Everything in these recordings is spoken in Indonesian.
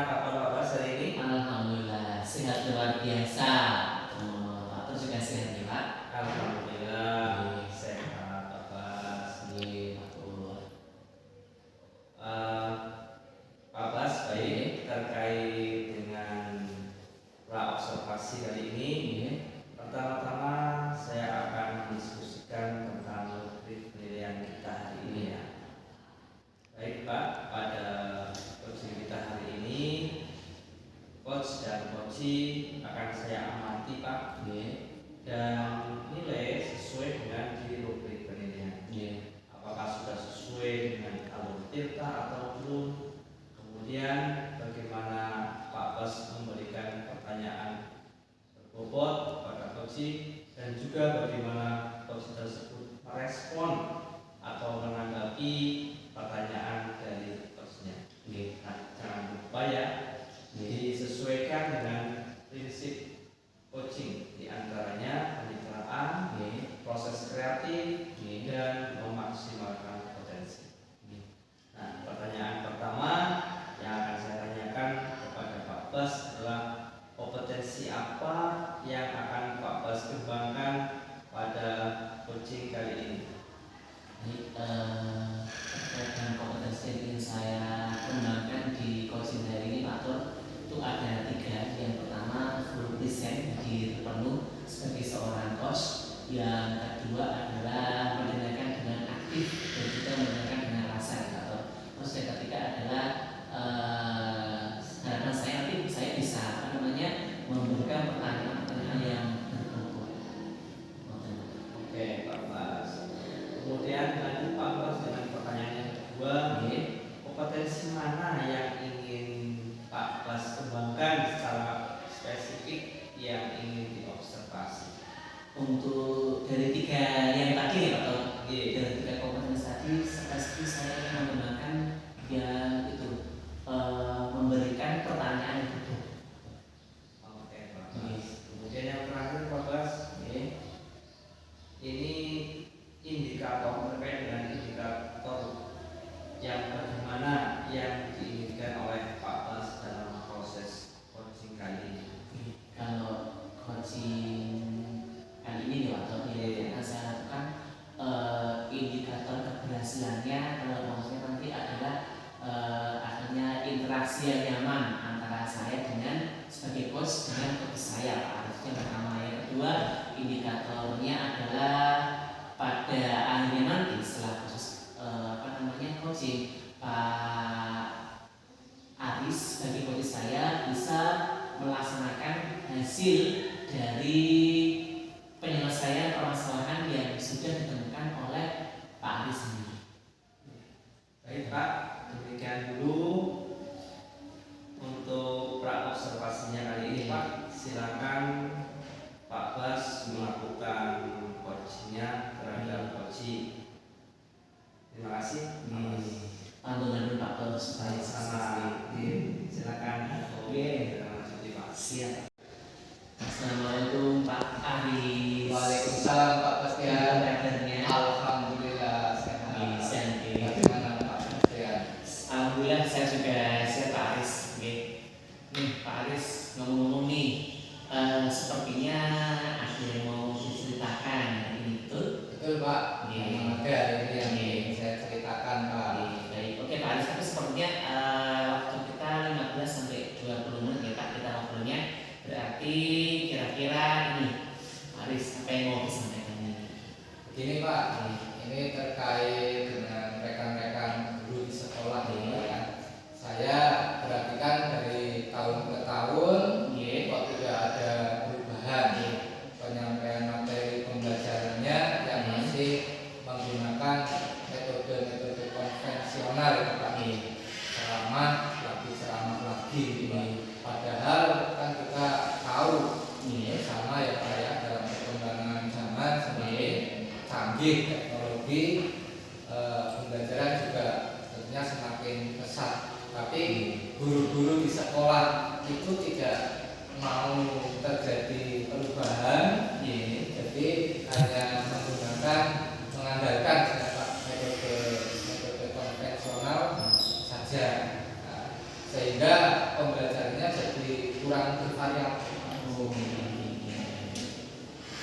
kabar Pak Bas hari ini? Alhamdulillah sehat luar biasa. Pak Tur juga sehat ya Pak? Alhamdulillah sehat Pak Bas. Iya Pak Tur. Eh, Pak Bas baik terkait dengan observasi kali ini. Pertama-tama saya akan mendiskusikan tentang topik penilaian kita hari ini ya. Baik Pak, pada coaching kita hari ini coach dan coaching akan saya amati Pak dan nilai sesuai dengan di rubrik penilaian. Apakah sudah sesuai dengan alur tirta atau belum? Kemudian bagaimana Pak Bas memberikan pertanyaan berbobot pada coaching dan juga bagaimana coach tersebut merespon atau menanggapi pertanyaan dari coachnya. Nah, jangan lupa ya, disesuaikan dengan prinsip coaching, diantaranya pencitraan, proses kreatif, dan memaksimalkan potensi. Nah, pertanyaan pertama yang akan saya tanyakan kepada Pak Bas adalah kompetensi apa yang akan Pak Bas kembangkan pada coaching kali ini? Terkait kompetensi yang ingin saya kembangkan di coaching hari ini Pak Tur itu ada 3. Yang pertama full present, jadi penuh sebagai seorang coach. Yang kedua adalah mendengarkan dengan aktif dan juga mendengarkan dengan rasa Pak Tur. Terus yang ketiga adalah harapan saya nanti saya bisa memberikan pertanyaan-pertanyaan yang berbobot. Oke Pak Bas. Kemudian lanjut Pak Bas dengan pertanyaan yang kedua. Kompetensi mana yang ingin Pak Bas kembangkan secara spesifik yang ingin diobservasi? Untuk dari 3 yang tadi ya Pak Tur, dari 3 kompetensi tadi spesifik saya ingin menggunakan yang itu memberikan pertanyaan yang berbobot. Oke Pak Bas. Kemudian yang terakhir Pak Bas, ini indikator terkait dengan indikator yang bagaimana yang diinginkan oleh Pak Bas dalam proses coaching kali ini. Kalau coaching kali ini Pak Tur yang akan saya lakukan indikator keberhasilannya kalau maksudnya nanti adalah adanya interaksi yang nyaman antara saya dengan sebagai coach dengan coach saya Pak Arif. Yang pertama. Yang kedua indikatornya adalah pada akhirnya nanti setelah proses coaching Pak Aris sebagai coach saya bisa melaksanakan hasil dari penyelesaian permasalahan yang sudah ditemukan oleh Pak Aris sendiri. Baik Pak, demikian dulu untuk observasinya kali ini Pak. Silakan Pak Bas melakukan coachingnya terhadap coaching. Terima kasih. Pantungan Pak Bas supaya sama silakan. Lanjuti Pak. Siap. Assalamualaikum Pak Aris. Waalaikumsalam Pak Bastian. Kabarnya? Alhamdulillah sehat. Bagaimana Pak Bastian? Alhamdulillah saya juga sehat Pak Aris. Nih Pak Aris ngomong-ngomong nih, sepertinya ada yang mau diceritakan ini betul? Betul Pak. Memang ada ini yang ingin saya ceritakan Pak. Baik, oke Pak Aris, tapi sepertinya waktu kita 15 sampai 20 menit ya Pak kita ngobrolnya. Berarti kira-kira ini Pak Aris apa yang mau disampaikan ini? Begini Pak, ini terkait dengan rekan-rekan guru di sekolah ini ya. Saya perhatikan dari tahun ke tahun kok tidak ada perubahan penyampaian materi pembelajarannya yang masih menggunakan metode-metode konvensional ya Pak. Ceramah lagi padahal kan kita tahu sama ya Pak ya, dalam perkembangan zaman semakin canggih teknologi, pembelajaran juga tentunya semakin pesat. Tapi guru-guru di sekolah itu tidak mau terjadi perubahan, jadi hanya mengandalkan metode konvensional saja, sehingga sehingga pembelajarannya jadi kurang bervariatif. Oh,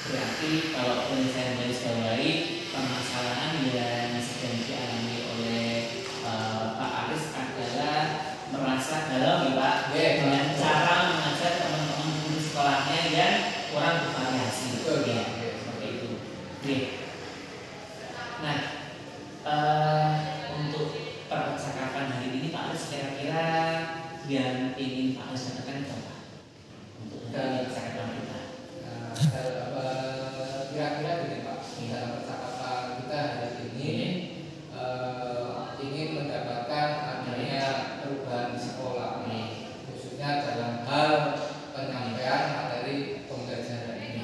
berarti kalau boleh saya garis bawahi, permasalahan yang sedang dialami oleh Pak Aris adalah merasa galau ya Pak dengan cara mengajar teman-teman guru sekolahnya yang kurang bervariasi. Betul, Ya, Oke. seperti itu. Oke. Nah, untuk percakapan hari ini Pak Aris kira-kira yang ingin Pak Aris katakan itu apa? Untuk percakapan kita. Kira-kira gini Pak, dalam percakapan kita hari ini ingin mendapatkan adanya perubahan di sekolah, khususnya dalam hal penyampaian materi pembelajaran ini.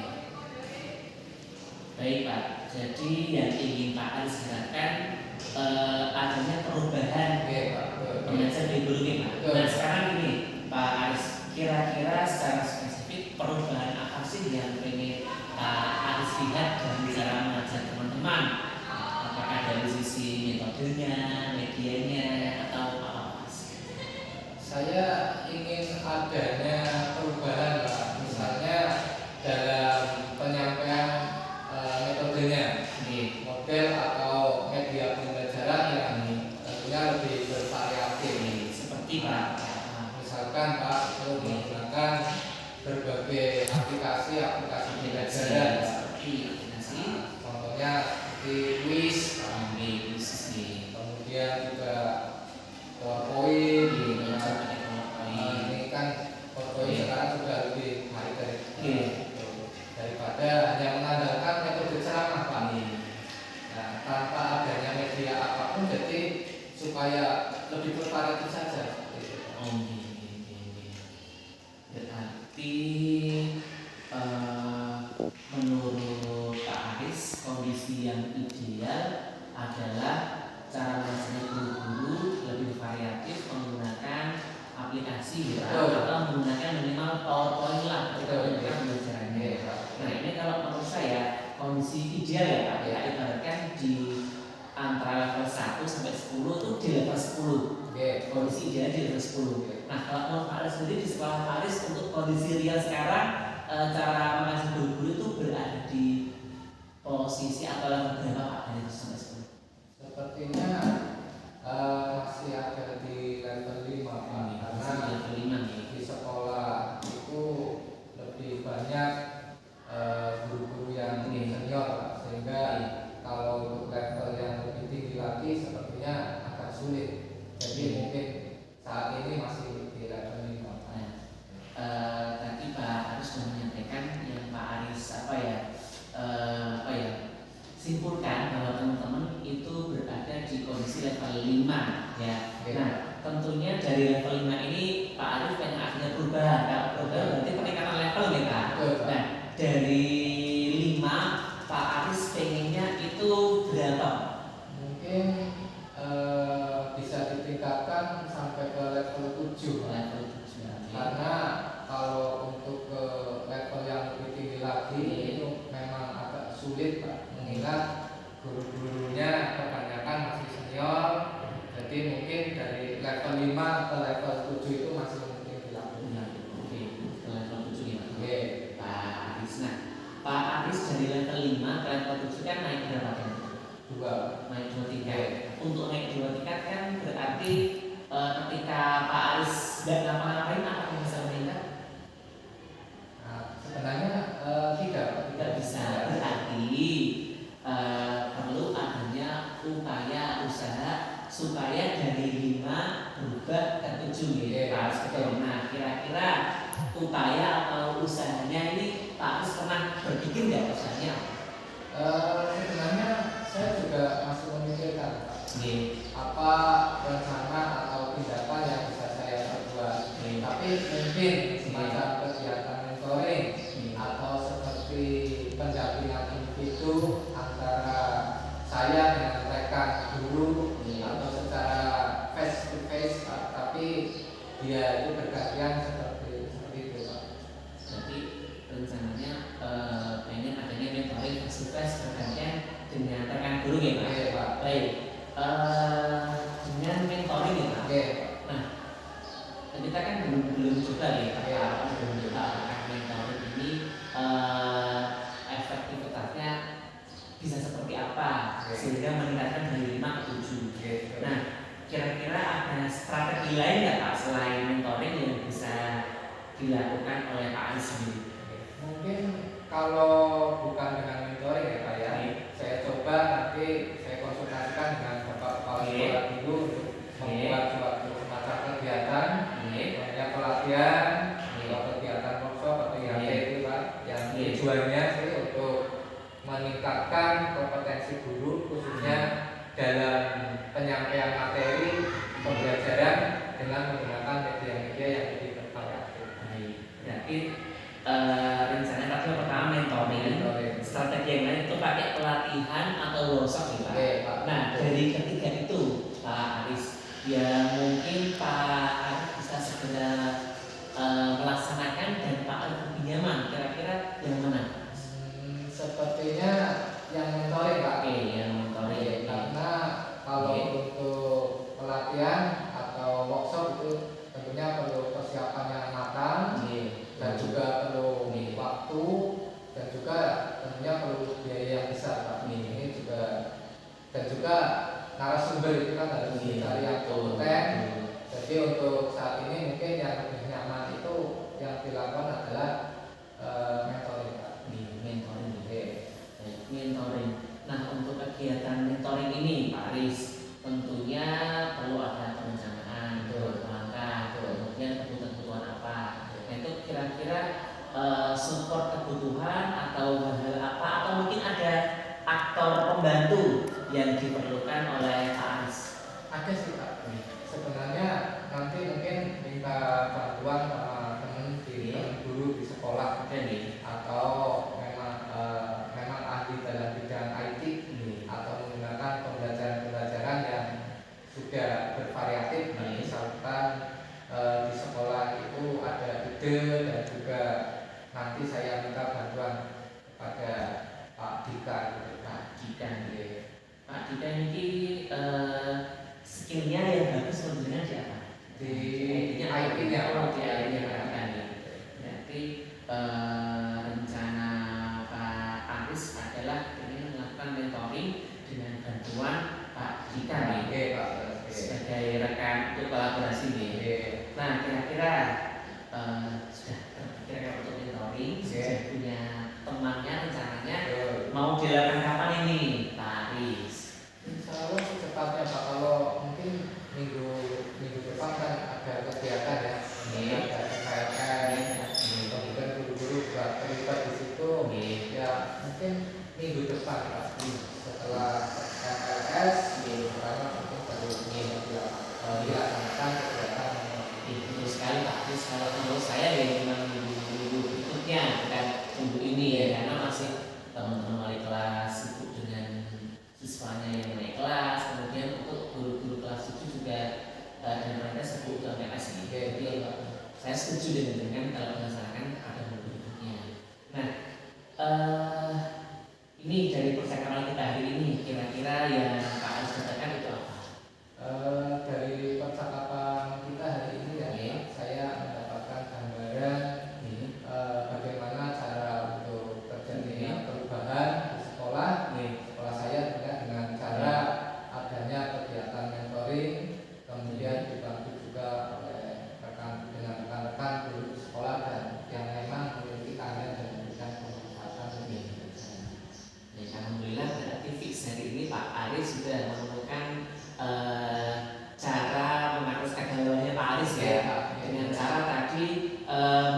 Baik Pak, jadi yang ingin Pak Aris harapkan adanya perubahan Oke Pak. pengajar di guru ini Pak. Betul. Nah sekarang ini Pak Aris, kira-kira secara spesifik perubahan apa sih yang ingin Pak Aris lihat dari cara mengajar teman-teman? Apakah dari sisi metodenya, medianya, atau apa? Saya ingin adanya perubahan Pak, misalnya dalam penyampaian metodenya, model atau media pembelajaran yang tentunya lebih bervariatif. Seperti Pak, Misalkan Pak menggunakan berbagai aplikasi pembelajaran, seperti aplikasi, contohnya seperti quiz, kemudian juga PowerPoint. Ini kan PowerPoint sekarang sudah lebih baik daripada hanya mengandalkan metode ceramah Pak. Nah, tanpa adanya media apapun, jadi supaya lebih bervariatif saja. Berarti menurut Pak Aris kondisi yang ideal adalah cara mengajar guru-guru lebih variatif menggunakan aplikasi atau menggunakan minimal PowerPoint lah untuk pembelajarannya. Nah ini kalau menurut saya kondisi ideal ya Pak, ya ibaratkan di antara level 1 sampai 10 itu di level 10. Kondisi ideal di level 10. Nah kalau menurut Pak Aris sendiri di sekolah Pak Aris untuk kondisi real sekarang cara mengajar guru-guru itu berada di posisi atau level berapa Pak dari 1 sampai 10? Sepertinya masih ada di level 5 Pak, karena level 5 di sekolah itu lebih banyak guru-guru yang senior Pak, sehingga kalau untuk level yang lebih tinggi lagi sepertinya agak sulit. Jadi mungkin saat ini masih di level 5 Pak. Tadi Pak Aris sudah menyampaikan yang Pak Aris simpulkan bahwa teman-teman itu berada di kondisi level 5 ya. Nah tentunya dari level 5 ini Pak Aris pengen adanya perubahan. Kalau perubahan berarti peningkatan level ya Pak. Nah dari 5 Pak Aris pengennya itu berapa? Mungkin bisa ditingkatkan sampai ke level 7 Pak. Level 7. Karena kalau untuk ke level yang lebih tinggi lagi itu memang agak sulit Pak, mengingat guru-gurunya kebanyakan masih senior. Jadi mungkin dari level 5 ke level 7 itu masih mungkin dilakukan. Oke, ke level 7 ya Oke. Pak Aris. Nah Pak Aris dari level 5 ke level 7 kan naik berapa kan? 2. Naik 2 tingkat. Untuk naik 2 tingkat kan berarti ketika Pak Aris nggak ngapa-ngapain apa yang bisa meningkat? Nah, sebenarnya Tidak bisa. Berarti perlu adanya upaya usaha supaya dari 5 berubah ke 7 ya Pak Aris. Nah kira-kira upaya atau usahanya ini Pak Aris pernah berpikir nggak usahanya? Sebenarnya saya juga masih memikirkan Pak, apa rencana atau tindakan yang bisa saya perbuat. Tapi mungkin semacam kegiatan mentoring atau seperti pendampingan individu antara saya dengan rekan guru atau secara face to face Pak. Tapi dia itu bergantian seperti itu Pak. Jadi rencananya pengen adanya mentoring face to face bergantian dengan rekan guru ya Pak. Oke Pak. Baik. Dengan mentoring ya Pak. Oke. Nah, tadi kita kan belum coba ya, belum coba apakah mentoring ini efektivitasnya bisa seperti apa sehingga meningkatkan dari 5 ke 7. Nah, kira-kira ada strategi lain nggak Pak selain mentoring yang bisa dilakukan oleh Pak Aris sendiri? Mungkin kalau bukan dengan mentoring ya Pak ya, saya coba nanti saya konsultasikan dengan Bapak Kepala Sekolah dulu untuk membuat suatu semacam kegiatan, banyak pelatihan, atau kegiatan workshop atau IHP itu Pak, yang tujuannya sih untuk meningkatkan kompetensi guru khususnya dalam penyampaian materi pembelajaran dengan menggunakan media-media yang lebih bervariatif. Berarti rencana tadi yang pertama mentoring, strategi yang lain itu pakai pelatihan atau workshop ya Pak. Nah dari ketiga itu Pak Aris, ya mungkin Pak Aris bisa segera melaksanakan dan Pak Aris lebih nyaman. Kira-kira yang mana? Sepertinya yang mentoring Pak. Yang mentoring. Karena kalau untuk pelatihan atau workshop itu tentunya perlu persiapan yang matang dan juga perlu waktu dan juga tentunya perlu biaya yang besar Pak. Ini juga dan juga narasumber itu kan harus dicari yang kompeten. Jadi untuk saat ini mungkin yang lebih nyaman itu yang dilakukan adalah mentoring Pak. Mentoring. Nah untuk kegiatan mentoring ini Pak Aris tentunya perlu ada perencanaan, langkah, kemudian kebutuhan apa. Nah itu kira-kira support kebutuhan atau hal-hal apa atau mungkin ada aktor pembantu yang diperlukan oleh Pak Aris? Ada sih Pak. Sebenarnya nanti mungkin minta bantuan sama teman guru di sekolah atau memang ahli dalam bidang IT atau menggunakan pembelajaran yang sudah bervariatif. Misalkan di sekolah itu ada ide dan juga nanti saya minta bantuan kepada Pak Dika. Pak Dika ini skillnya yang bagus sebenarnya di apa? Di IT-nya. Berarti rencana Pak Aris adalah ingin melakukan mentoring dengan bantuan Pak Dika sebagai rekan untuk kolaborasi Nah kira-kira sudah terpikirkan untuk mentoring, sudah punya temannya rencananya mau dilakukan kapan ini Pak Aris? Insya Allah secepatnya Pak. Kalau mungkin minggu depan kan ada kegiatan ya. Ada KLS, kemudian guru-guru juga terlibat di situ. Ya mungkin minggu depan Pak. Setelah KLS, karena mungkin perlu dilaksanakan kegiatan. Betul sekali Pak Aris. Kalau menurut saya ya memang minggu berikutnya bukan minggu ini ya, karena masih teman-teman wali kelas sibuk dengan siswanya yang naik kelas, kemudian untuk guru-guru kelas itu juga dan mereka sibuk dengan PNS ini. Jadi saya setuju dengan kalau melaksanakan pada minggu berikutnya. Nah ini dari percakapan kita hari ini kira-kira yang Pak Aris katakan itu apa? Dari percakapan kita hari ini ya, saya mendapatkan gambaran bagaimana cara untuk terjadinya perubahan di sekolah. Sekolah saya juga dengan cara adanya kegiatan mentoring, kemudian dibantu juga oleh rekan-rekan guru di sekolah dan yang memang memiliki keahlian dan memberikan pemanfaatan lebih. Alhamdulillah berarti fix hari ini Pak Aris sudah menemukan cara mengatur kegalauannya Pak Aris dengan cara tadi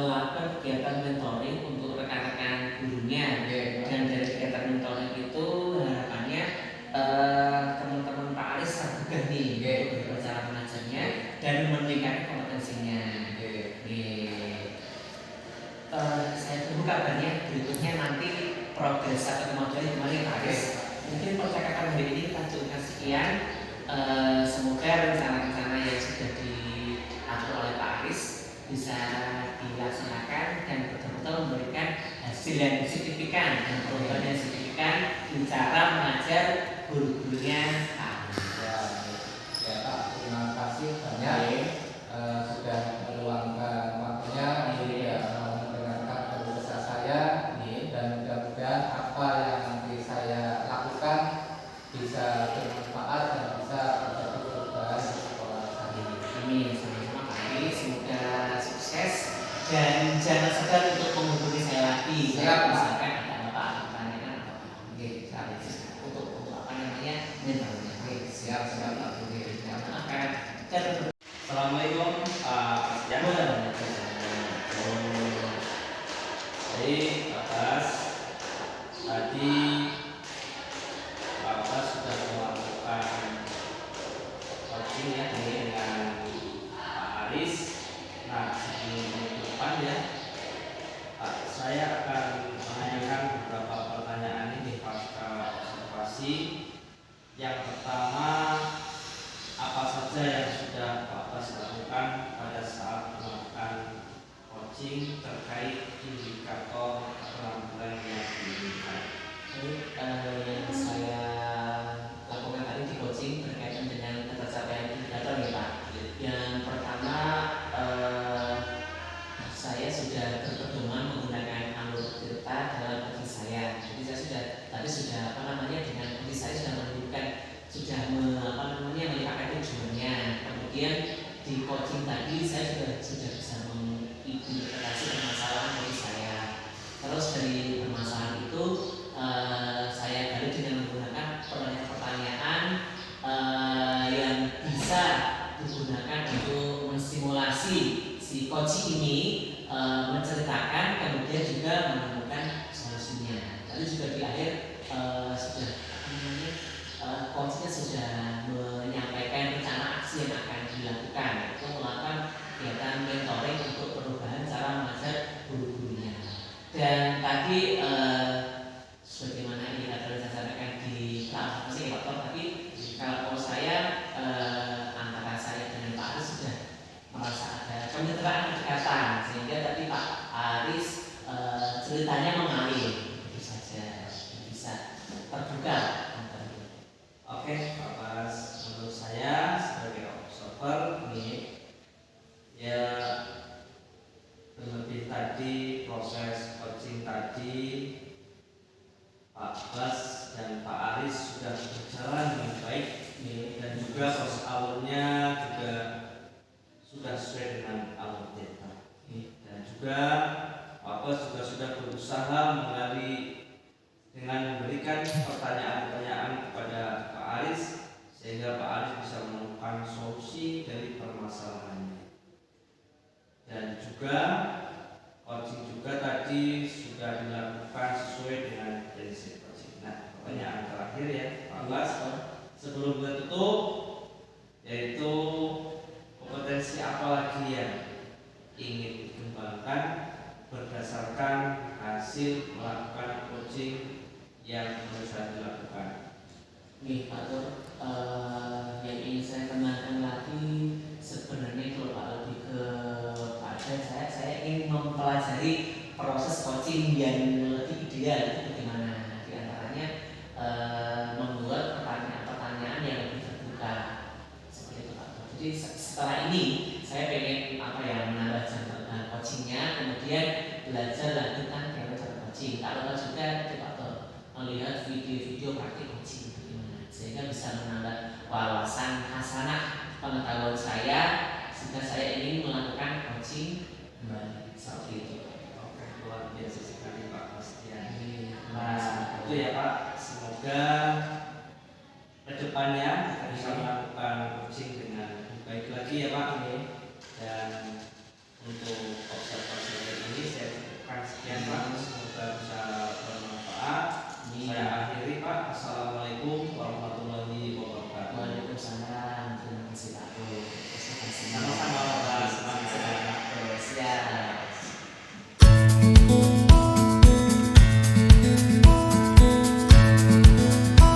melakukan kegiatan mentoring untuk rekan-rekan gurunya dan dari kegiatan mentoring itu harapannya teman-teman Pak Aris tergugah nih untuk cara mengajarnya dan meningkatkan kompetensinya. Saya tunggu kabarnya berikutnya nanti progres atau kemajuan gimana Pak Aris. Mungkin percakapan hari ini kita cukupkan sekian. Semoga rencana-rencana yang sudah diatur oleh Pak Aris bisa dilaksanakan dan betul-betul memberikan hasil yang signifikan dan perubahan yang signifikan di cara mengajar guru-gurunya Pak Aris. Ya Pak, terima kasih banyak sudah meluangkan dan jangan segan untuk menghubungi saya lagi. Siap, Pak. Misalkan ada apa-apa pertanyaan atau apa. Oke, untuk apa namanya mentalnya. Oke, siap Pak. Oke, akan Assalamualaikum. Ya, Baik, atas tadi Bapak sudah melakukan coaching ya dengan Pak Aris. Nah, sebelum ke depan ya, saya akan menanyakan beberapa pertanyaan ini pasca observasi. Yang pertama, apa saja yang sudah Bapak lakukan pada saat melakukan coaching terkait indikator keterampilan yang diinginkan? yang saya lakukan tadi di coaching berkaitan dengan ketercapaian indikator nih Pak. Yang pertama saya sudah berpedoman menggunakan alur delta dalam coaching saya. Jadi saya sudah tadi sudah apa namanya dengan coaching saya sudah menunjukkan sudah melihat tujuannya. Kemudian di coaching tadi saya sudah bisa mengidentifikasi permasalahan coaching saya. Terus dari permasalahan itu saya gali dengan menggunakan pertanyaan-pertanyaan yang bisa digunakan untuk menstimulasi si coach ini menceritakan kemudian juga menemukan solusinya. Tadi juga di akhir sudah coachnya sudah menyampaikan rencana aksi yang akan dilakukan, itu melakukan kegiatan mentoring untuk perubahan cara mengajar guru-gurunya. Dan tadi sebagaimana indikator yang saya sampaikan di masih faktor, tapi kalau saya antara saya dengan Pak Aris sudah merasa ada kemitraan kedekatan, sehingga tadi Pak Aris ceritanya mengalir, itu saja bisa terbuka. Oke, Pak Bas, menurut saya sebagai observer ya terlebih tadi proses coaching tadi Pak Bas dan Pak Aris sudah berjalan dengan baik dan juga proses alurnya juga sudah sesuai dengan alur delta dan juga Pak Bas juga sudah berusaha menggali dengan memberikan pertanyaan-pertanyaan kepada Pak Aris sehingga Pak Aris bisa menemukan solusi dari permasalahannya. Dan juga coaching juga tadi sudah dilakukan sesuai dengan prinsip coaching. Nah, pertanyaan terakhir ya Pak Bas, sebelum kita tutup, yaitu kompetensi apa lagi yang ingin dikembangkan berdasarkan hasil melakukan coaching yang berusaha dilakukan. Nih Pak Tur, yang ingin saya kenalkan lagi sebenarnya kalau Pak lebih kepada saya ingin mempelajari proses coaching yang lebih ideal itu bagaimana. Di antaranya membuat pertanyaan-pertanyaan yang lebih terbuka seperti itu Pak Tur. Jadi setelah ini saya pengen menambah jam coachingnya, kemudian belajar lanjutan cara coaching. Kalau juga Pak Tur melihat video-video praktik coaching bagaimana sehingga bisa menambah wawasan hasanah pengetahuan saya sehingga saya ingin melakukan coaching kembali seperti itu. Oke, luar biasa sekali Pak Bastian. Nah, itu ya Pak. Semoga kedepannya kita bisa melakukan coaching dengan baik lagi ya Pak.